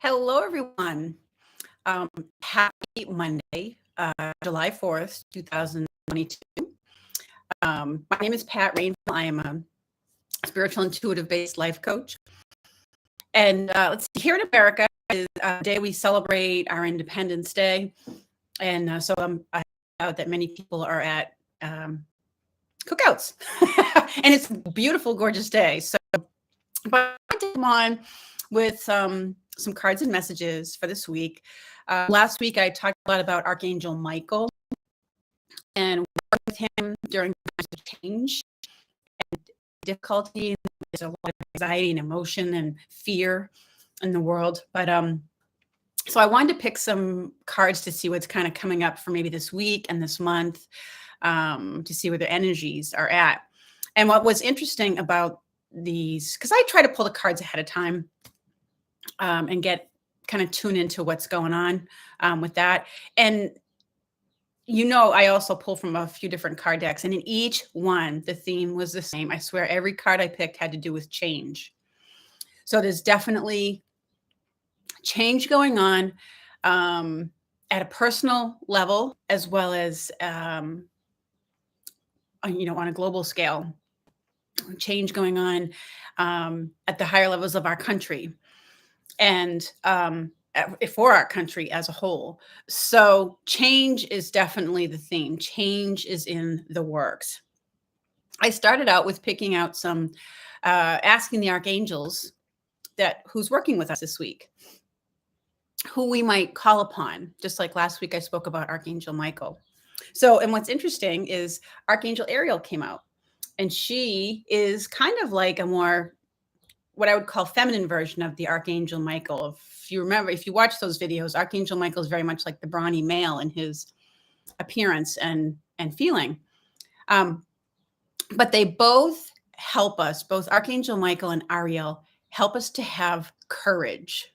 Hello, everyone. Um, Happy Monday, July 4th, 2022. My name is Pat Rainville. I am a spiritual intuitive based life coach. And let's see, here in America is a day we celebrate our Independence Day. And I know that many people are at cookouts. And it's a beautiful, gorgeous day. But I did on with some cards and messages for this week. Last week, I talked a lot about Archangel Michael and working with him during times of change and difficulty. There's a lot of anxiety and emotion and fear in the world. So I wanted to pick some cards to see what's kind of coming up for maybe this week and this month, to see where the energies are at. And what was interesting about these, because I try to pull the cards ahead of time, and get kind of tune into what's going on with that. And I also pull from a few different card decks, and in each one, the theme was the same. I swear every card I picked had to do with change. So there's definitely change going on, at a personal level, as well as, on a global scale. Change going on at the higher levels of our country and for our country as a whole. So change is definitely the theme. Change is in the works. I started out with picking out some, asking the archangels that who's working with us this week, who we might call upon. Just like last week, I spoke about Archangel Michael. So, and what's interesting is Archangel Ariel came out, and she is kind of like a more what I would call feminine version of the Archangel Michael. If you remember, if you watch those videos, Archangel Michael is very much like the brawny male in his appearance and feeling. Um, but they both help us, both Archangel Michael and Ariel help us to have courage.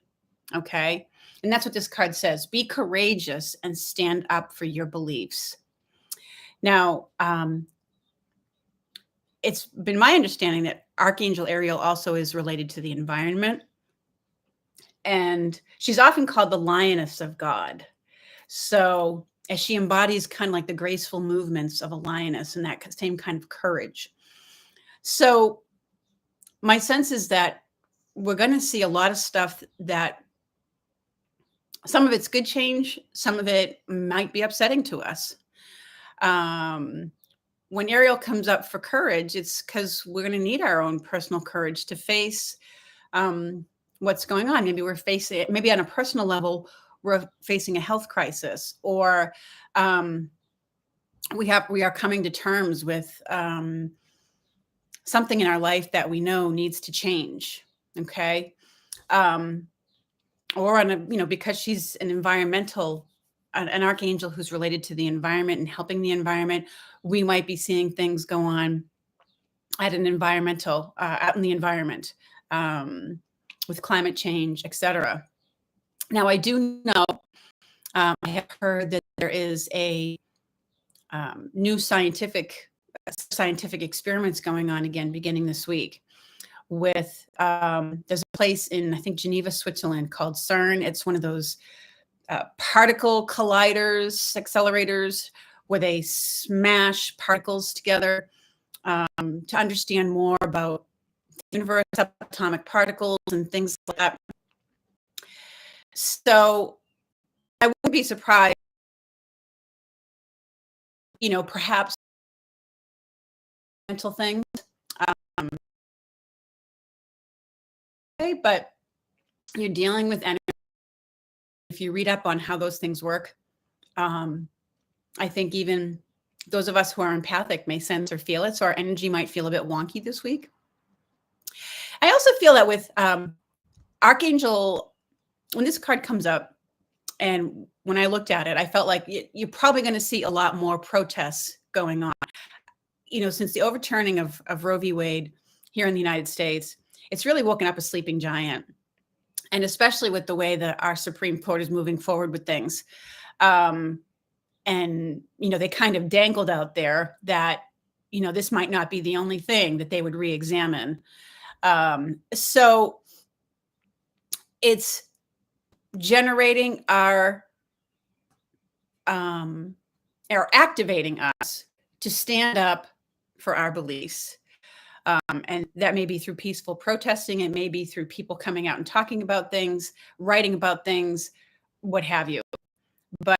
Okay. And that's what this card says: be courageous and stand up for your beliefs. Now, it's been my understanding that Archangel Ariel also is related to the environment. And she's often called the lioness of God. So, as she embodies kind of like the graceful movements of a lioness and that same kind of courage. So, my sense is that we're going to see a lot of stuff that some of it's good change, some of it might be upsetting to us. When Ariel comes up for courage, it's because we're going to need our own personal courage to face what's going on. Maybe we're facing it, maybe on a personal level, we're facing a health crisis, or we are coming to terms with something in our life that we know needs to change. Okay. Or on a, because she's an archangel who's related to the environment and helping the environment, we might be seeing things go on at an environmental, out in the environment, with climate change, etc. Now, I do know, I have heard that there is a new scientific experiments going on again, beginning this week. With there's a place in, I think, Geneva, Switzerland, called CERN. It's one of those particle colliders, accelerators, where they smash particles together to understand more about the universe, subatomic particles, and things like that. So I wouldn't be surprised, perhaps mental things. Um, but you're dealing with energy. If you read up on how those things work, I think even those of us who are empathic may sense or feel it. So our energy might feel a bit wonky this week. I also feel that with Archangel, when this card comes up, and when I looked at it, I felt like you're probably going to see a lot more protests going on. Since the overturning of Roe v. Wade here in the United States, it's really woken up a sleeping giant. And especially with the way that our Supreme Court is moving forward with things. And, they kind of dangled out there that, this might not be the only thing that they would re-examine. So it's generating or activating us to stand up for our beliefs. And that may be through peaceful protesting. It may be through people coming out and talking about things, writing about things, what have you. But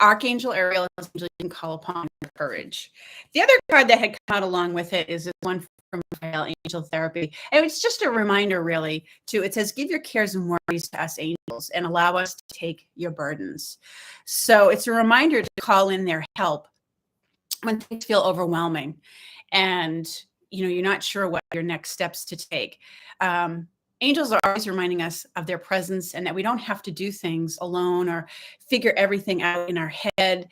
Archangel Ariel is usually you can call upon courage. The other card that had come out along with it is this one from Raphael, Angel Therapy. And it's just a reminder, really, it says, give your cares and worries to us angels and allow us to take your burdens. So it's a reminder to call in their help when things feel overwhelming and you're not sure what your next steps to take. Angels are always reminding us of their presence and that we don't have to do things alone or figure everything out in our head.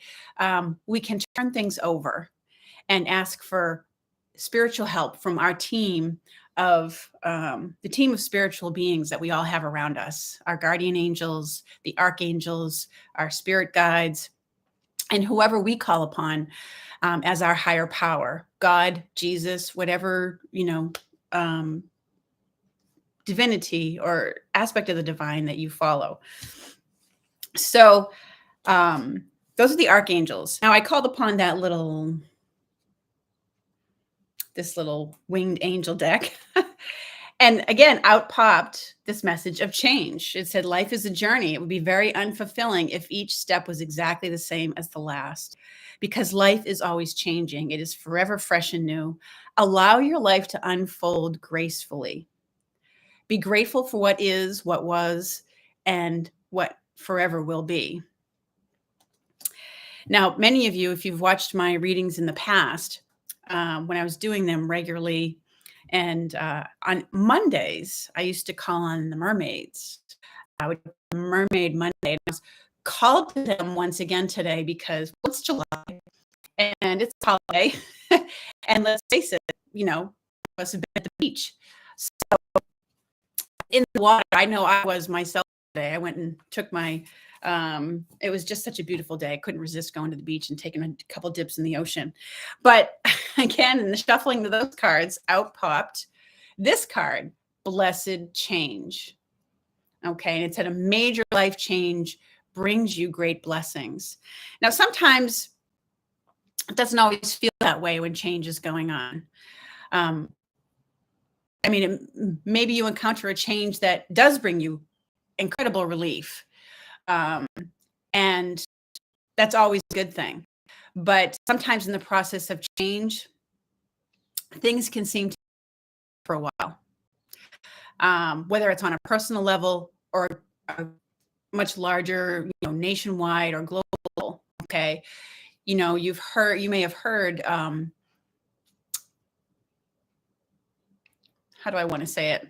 We can turn things over and ask for spiritual help from our team of the team of spiritual beings that we all have around us, our guardian angels, the archangels, our spirit guides, and whoever we call upon as our higher power, God, Jesus, whatever, divinity or aspect of the divine that you follow. So those are the archangels. Now I called upon this little winged angel deck. And again, out popped this message of change. It said, life is a journey. It would be very unfulfilling if each step was exactly the same as the last, because life is always changing. It is forever fresh and new. Allow your life to unfold gracefully. Be grateful for what is, what was, and what forever will be. Now, many of you, if you've watched my readings in the past, when I was doing them regularly, and on Mondays, I used to call on the mermaids. I would Mermaid Monday. And I was called to them once again today because it's July and it's a holiday. And let's face it, us have been at the beach. So in the water, I know I was myself today. I went and took my it was just such a beautiful day. I couldn't resist going to the beach and taking a couple dips in the ocean. But again, in the shuffling of those cards, out popped this card, Blessed Change. Okay, and it said a major life change brings you great blessings. Now, sometimes it doesn't always feel that way when change is going on. Maybe you encounter a change that does bring you incredible relief. And that's always a good thing. But sometimes in the process of change, things can seem to for a while, whether it's on a personal level or a much larger, nationwide or global. Okay. You may have heard, how do I want to say it?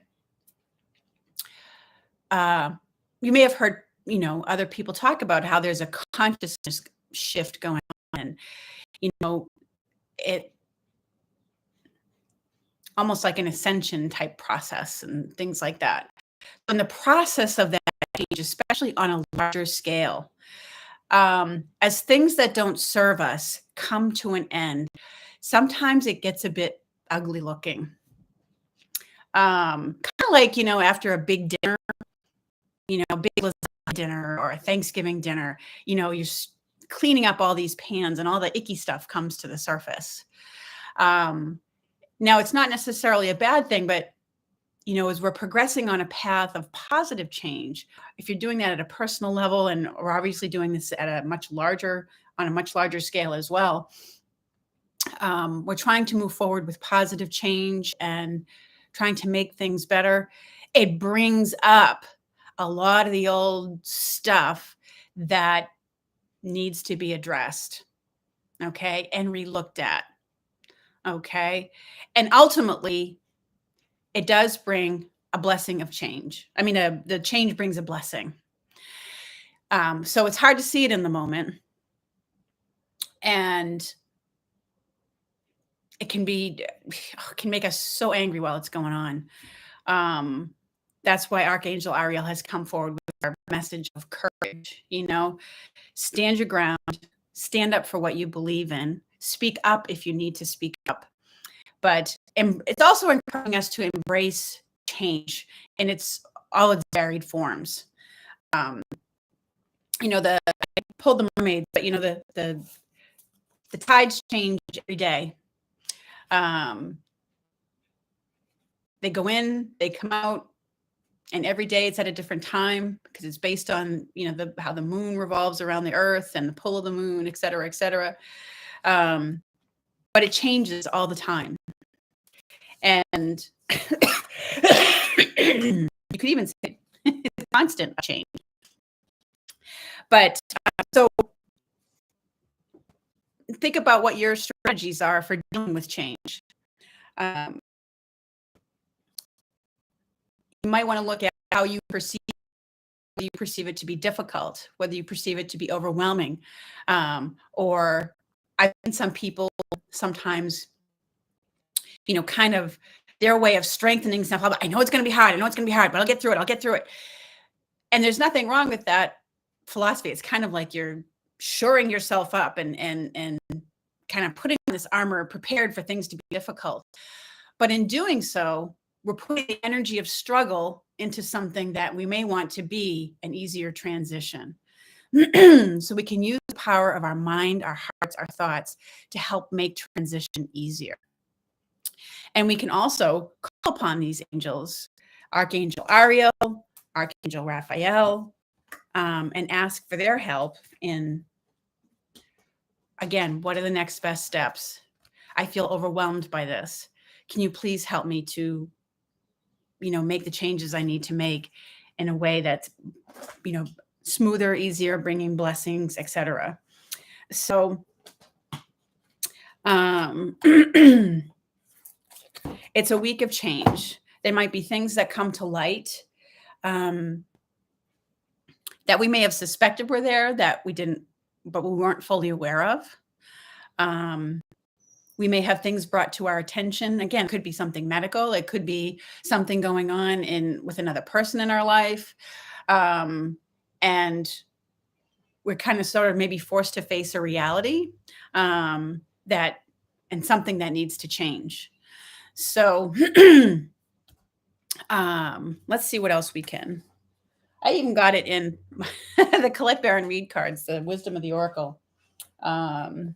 You may have heard, other people talk about how there's a consciousness shift going on. It almost like an ascension type process and things like that. In the process of that change, especially on a larger scale, as things that don't serve us come to an end, sometimes it gets a bit ugly looking. Kind of like, after a big dinner, big lasagna dinner or a Thanksgiving dinner, you're cleaning up all these pans and all the icky stuff comes to the surface. Now, it's not necessarily a bad thing, but, as we're progressing on a path of positive change, if you're doing that at a personal level, and we're obviously doing this at on a much larger scale as well, we're trying to move forward with positive change and trying to make things better. It brings up a lot of the old stuff that needs to be addressed, okay, and relooked at, okay? And ultimately, it does bring a blessing of change. The change brings a blessing. So it's hard to see it in the moment. And it can make us so angry while it's going on. That's why Archangel Ariel has come forward with our message of courage. Stand your ground, stand up for what you believe in, speak up if you need to speak up. But it's also encouraging us to embrace change in all its varied forms. I pulled the mermaids, but the tides change every day. They go in, they come out, and every day it's at a different time because it's based on how the moon revolves around the earth and the pull of the moon, et cetera, et cetera. But it changes all the time. And you could even say it's constant change. But so think about what your strategies are for dealing with change. You might want to look at how you perceive it to be difficult, whether you perceive it to be overwhelming, or I've seen some people sometimes, kind of their way of strengthening stuff. I know it's going to be hard. I know it's going to be hard, but I'll get through it. And there's nothing wrong with that philosophy. It's kind of like you're shoring yourself up and kind of putting on this armor, prepared for things to be difficult. But in doing so, we're putting the energy of struggle into something that we may want to be an easier transition. So we can use the power of our mind, our hearts, our thoughts to help make transition easier. And we can also call upon these angels, Archangel Ariel, Archangel Raphael, and ask for their help in, again, what are the next best steps? I feel overwhelmed by this. Can you please help me to, make the changes I need to make in a way that's, smoother, easier, bringing blessings, etc. So, it's a week of change. There might be things that come to light that we may have suspected were there that we didn't, but we weren't fully aware of. We may have things brought to our attention. Again, it could be something medical. It could be something going on with another person in our life. And we're kind of sort of maybe forced to face a reality and something that needs to change. So let's see what else we can. I even got it in the Colette Baron Reid cards, the Wisdom of the Oracle. When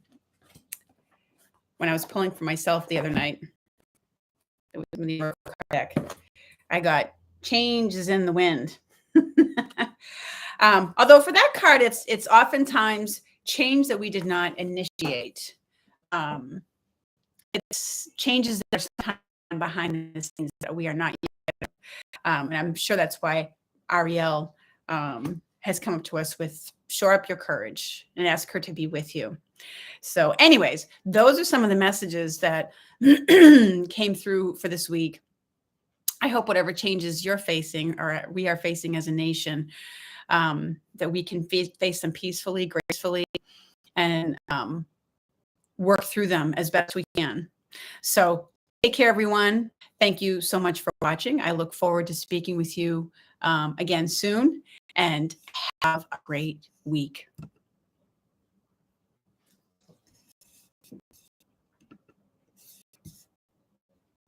I was pulling for myself the other night, the Wisdom of the Oracle card deck, I got change is in the wind. Although for that card, it's oftentimes change that we did not initiate. It's changes that are sometimes behind the scenes that we are not yet. And I'm sure that's why Ariel has come up to us with shore up your courage and ask her to be with you. So anyways, those are some of the messages that came through for this week. I hope whatever changes you're facing or we are facing as a nation, that we can face them peacefully, gracefully, and work through them as best we can. So take care, everyone. Thank you so much for watching. I look forward to speaking with you again soon, and have a great week.